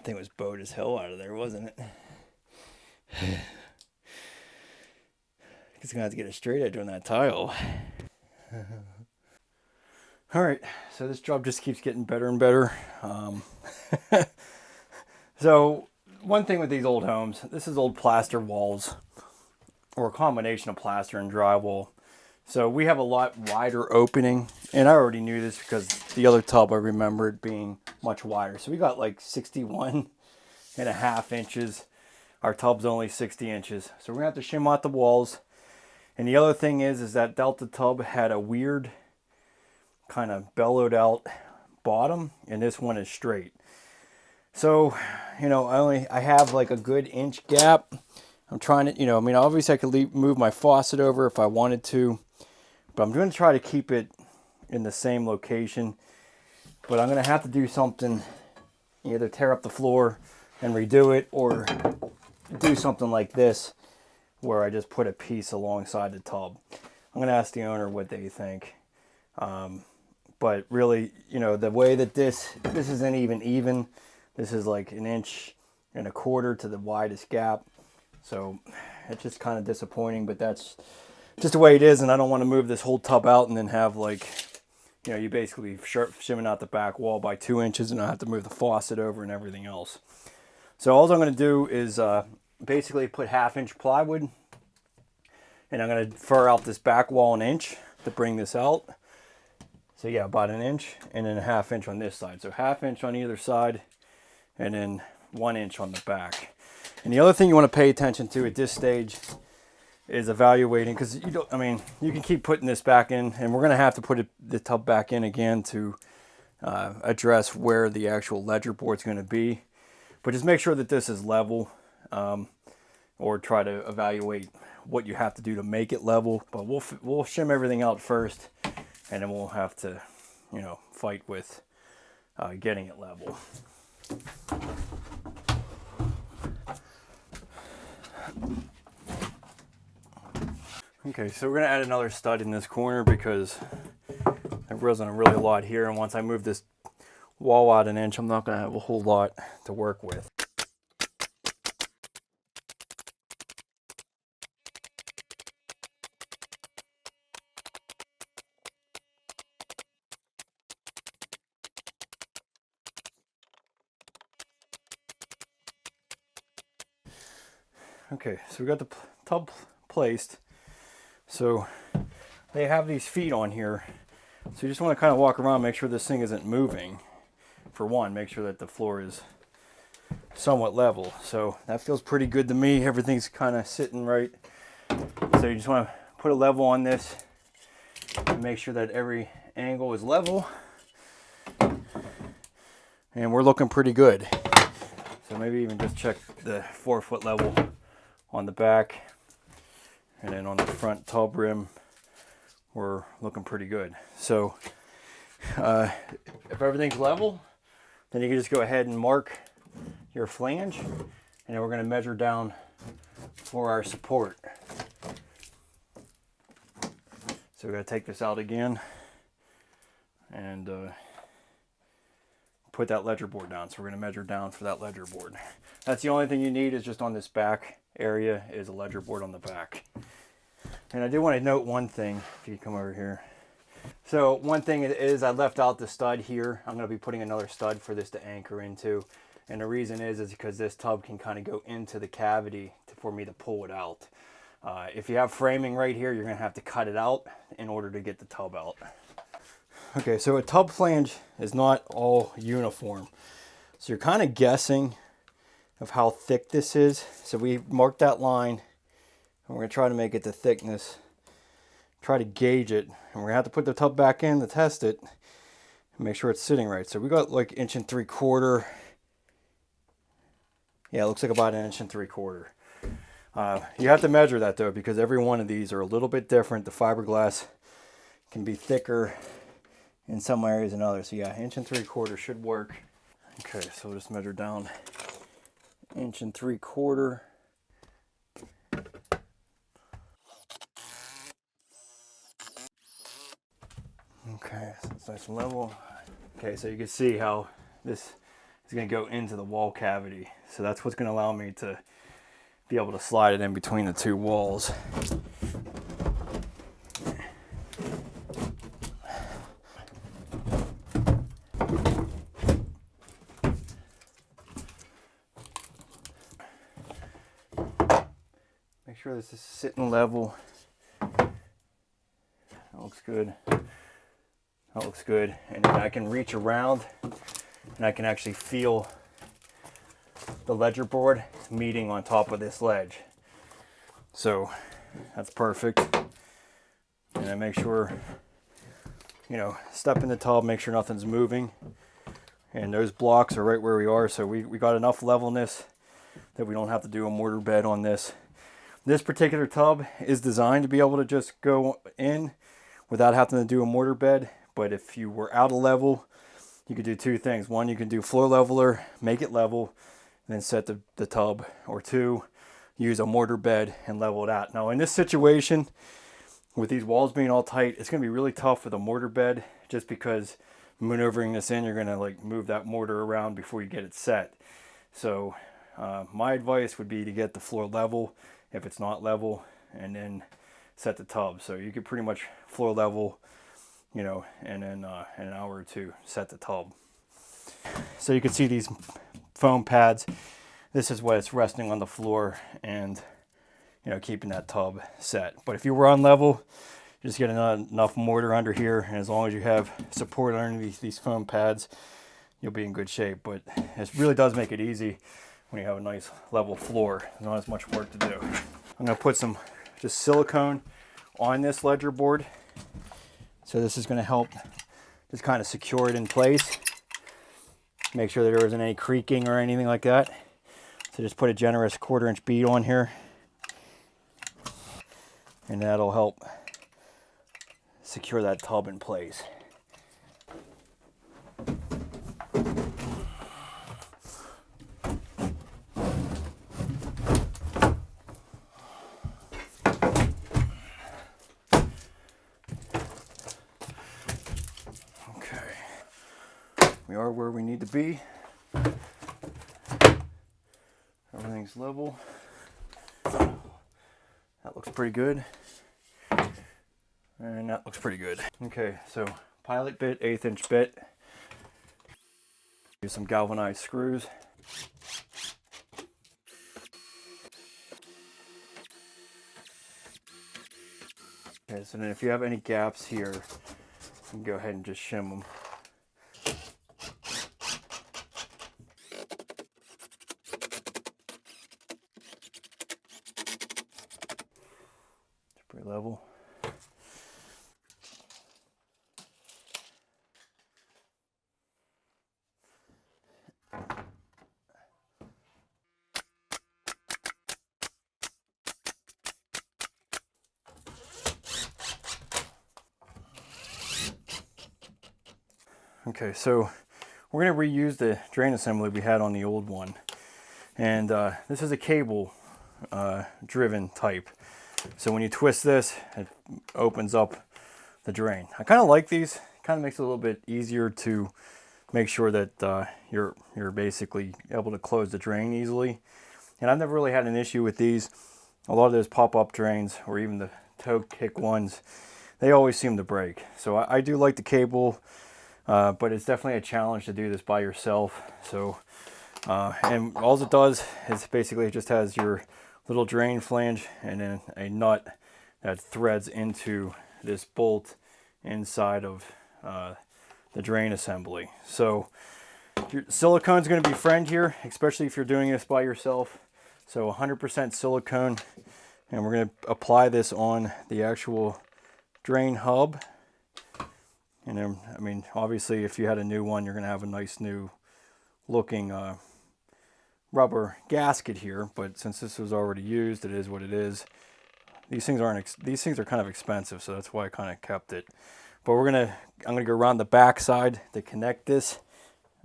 thing was bowed as hell out of there, wasn't it? It's gonna have to get a straight edge on that tile. All right, so this job just keeps getting better and better. So one thing with these old homes, this is old plaster walls, or a combination of plaster and drywall. So we have a lot wider opening, and I already knew this because the other tub I remember it being much wider. So we got like 61.5 inches. Our tub's only 60 inches. So we're gonna have to shim out the walls. And the other thing is that Delta tub had a weird kind of bellowed out bottom, and this one is straight. So, you know, I have like a good inch gap. I'm trying to, you know, I mean, obviously I could move my faucet over if I wanted to, but I'm going to try to keep it in the same location. But I'm going to have to do something, either tear up the floor and redo it, or do something like this where I just put a piece alongside the tub. I'm going to ask the owner what they think. But really, you know, the way that this isn't even. This is like 1.25 inches to the widest gap. So it's just kind of disappointing, but that's just the way it is. And I don't want to move this whole tub out and then have, like, you know, you basically shimming out the back wall by 2 inches, and I have to move the faucet over and everything else. So all I'm going to do is basically put 1/2 inch plywood, and I'm going to fur out this back wall 1 inch to bring this out. So yeah, about 1 inch, and then 1/2 inch on this side. So 1/2 inch on either side, and then 1 inch on the back. And the other thing you want to pay attention to at this stage is evaluating, because you don't, I mean, you can keep putting this back in, and we're going to have to put the tub back in again to address where the actual ledger board is going to be. But just make sure that this is level, or try to evaluate what you have to do to make it level. But we'll shim everything out first, and then we'll have to, you know, fight with getting it level. Okay, so we're going to add another stud in this corner because there wasn't really a lot here, and once I move this wall out 1 inch, I'm not going to have a whole lot to work with. Okay, so we got the tub placed. So they have these feet on here. So you just want to kind of walk around, make sure this thing isn't moving. For one, make sure that the floor is somewhat level. So that feels pretty good to me. Everything's kind of sitting right. So you just want to put a level on this and make sure that every angle is level. And we're looking pretty good. So maybe even just check the 4-foot level on the back, and then on the front tub rim we're looking pretty good. So if everything's level, then you can just go ahead and mark your flange, and then we're going to measure down for our support. So we're going to take this out again and put that ledger board down. So we're going to measure down for that ledger board. That's the only thing you need, is just on this back area is a ledger board on the back. And I do want to note one thing, if you come over here. So one thing is I left out the stud here. I'm going to be putting another stud for this to anchor into. And the reason is because this tub can kind of go into the cavity for me to pull it out. If you have framing right here, you're going to have to cut it out in order to get the tub out. Okay, so a tub flange is not all uniform. So you're kind of guessing of how thick this is. So we marked that line, and we're going to try to make it the thickness. Try to gauge it, and we're going to have to put the tub back in to test it and make sure it's sitting right. So we got like 1.75 inches. Yeah, it looks like about 1.75 inches. You have to measure that though, because every one of these are a little bit different. The fiberglass can be thicker in some areas than others. So yeah, 1.75 inches should work. Okay, so we'll just measure down 1.75 inches. Okay, so it's nice and level. Okay, so you can see how this is going to go into the wall cavity. So that's what's going to allow me to be able to slide it in between the two walls. Make sure this is sitting level. That looks good. That looks good. And then I can reach around and I can actually feel the ledger board meeting on top of this ledge. So that's perfect. And I make sure, you know, step in the tub, make sure nothing's moving. And those blocks are right where we are. So we got enough levelness that we don't have to do a mortar bed on this. This particular tub is designed to be able to just go in without having to do a mortar bed. But if you were out of level, you could do two things. One, you can do floor leveler, make it level, and then set the tub. Or two, use a mortar bed and level it out. Now in this situation, with these walls being all tight, it's going to be really tough with a mortar bed, just because maneuvering this in, you're going to like move that mortar around before you get it set. So my advice would be to get the floor level if it's not level, and then set the tub. So you could pretty much floor level, you know, and then in an hour or two set the tub. So you can see these foam pads. This is what it's resting on the floor and, you know, keeping that tub set. But if you were on level, just get enough mortar under here, and as long as you have support underneath these foam pads, you'll be in good shape. But it really does make it easy when you have a nice level floor. There's not as much work to do. I'm going to put some just silicone on this ledger board. So this is going to help just kind of secure it in place. Make sure that there isn't any creaking or anything like that. So just put a generous 1/4 inch bead on here, and that'll help secure that tub in place. We are where we need to be. Everything's level. That looks pretty good. And that looks pretty good. Okay, so pilot bit, 1/8 inch bit. Use some galvanized screws. Okay, so then if you have any gaps here, you can go ahead and just shim them. Pretty level. Okay, so we're going to reuse the drain assembly we had on the old one. And this is a cable driven type. So when you twist this, it opens up the drain. I kind of like these. It kind of makes it a little bit easier to make sure that you're basically able to close the drain easily. And I've never really had an issue with these. A lot of those pop-up drains, or even the toe kick ones, they always seem to break. So I do like the cable, but it's definitely a challenge to do this by yourself. So and all it does is basically it just has your little drain flange and then a nut that threads into this bolt inside of the drain assembly. So your silicone is going to be friend here, especially if you're doing this by yourself. So 100% silicone, and we're going to apply this on the actual drain hub. And then, I mean, obviously if you had a new one, you're going to have a nice new looking rubber gasket here, but since this was already used, it is what it is. These things are kind of expensive, so that's why I kind of kept it. But I'm gonna go around the back side to connect this,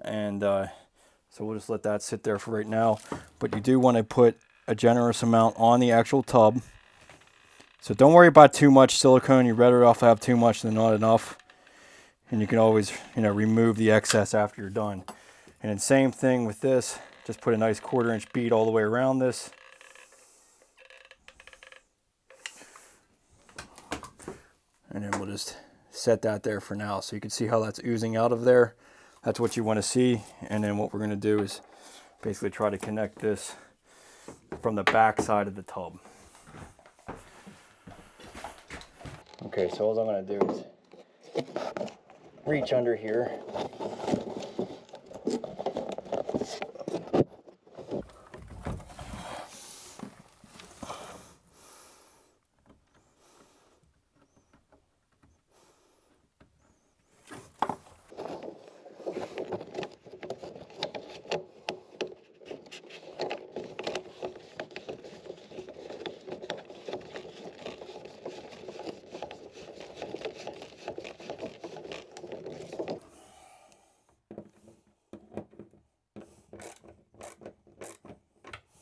and so we'll just let that sit there for right now. But you do want to put a generous amount on the actual tub. So don't worry about too much silicone. You're better off to have too much than not enough. And you can always, remove the excess after you're done. And then same thing with this, just put a nice 1/4 inch bead all the way around this. And then we'll just set that there for now. So you can see how that's oozing out of there. That's what you want to see. And then what we're going to do is basically try to connect this from the back side of the tub. Okay, so all I'm going to do is reach under here.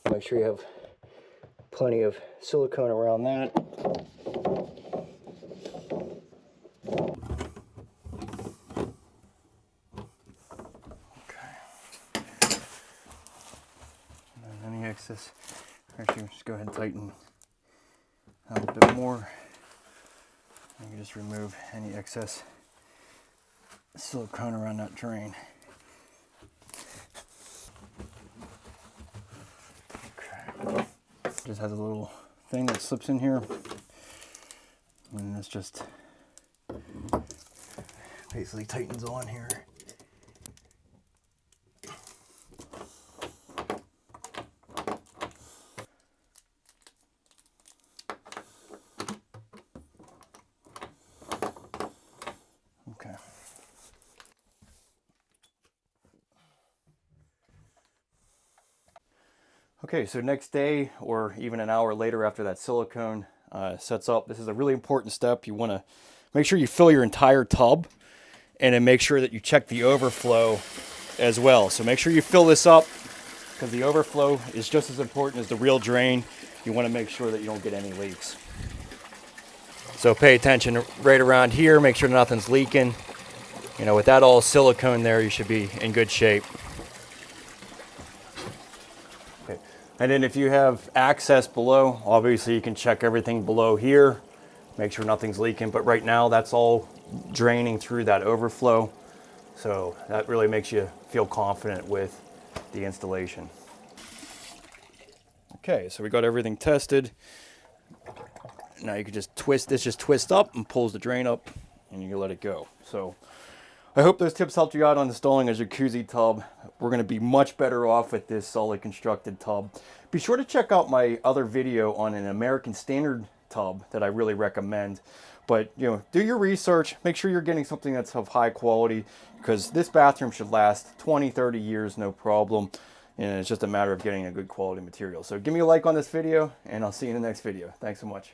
Make sure you have plenty of silicone around that. Okay. And any excess, actually just go ahead and tighten a little bit more. You can just remove any excess silicone around that drain. Just has a little thing that slips in here, and this just basically tightens on here. Okay. Okay, so next day or even an hour later after that silicone sets up, this is a really important step. You want to make sure you fill your entire tub, and then make sure that you check the overflow as well. So make sure you fill this up, because the overflow is just as important as the real drain. You want to make sure that you don't get any leaks. So pay attention right around here, make sure nothing's leaking. You know, with that all silicone there, you should be in good shape. And then if you have access below, obviously you can check everything below here, make sure nothing's leaking. But right now that's all draining through that overflow. So that really makes you feel confident with the installation. Okay, so we got everything tested. Now you can just twist, this just twists up and pulls the drain up, and you can let it go. So I hope those tips helped you out on installing a jacuzzi tub. We're going to be much better off with this solid constructed tub. Be sure to check out my other video on an American Standard tub that I really recommend. But, you know, do your research. Make sure you're getting something that's of high quality, because this bathroom should last 20, 30 years, no problem. And it's just a matter of getting a good quality material. So give me a like on this video, and I'll see you in the next video. Thanks so much.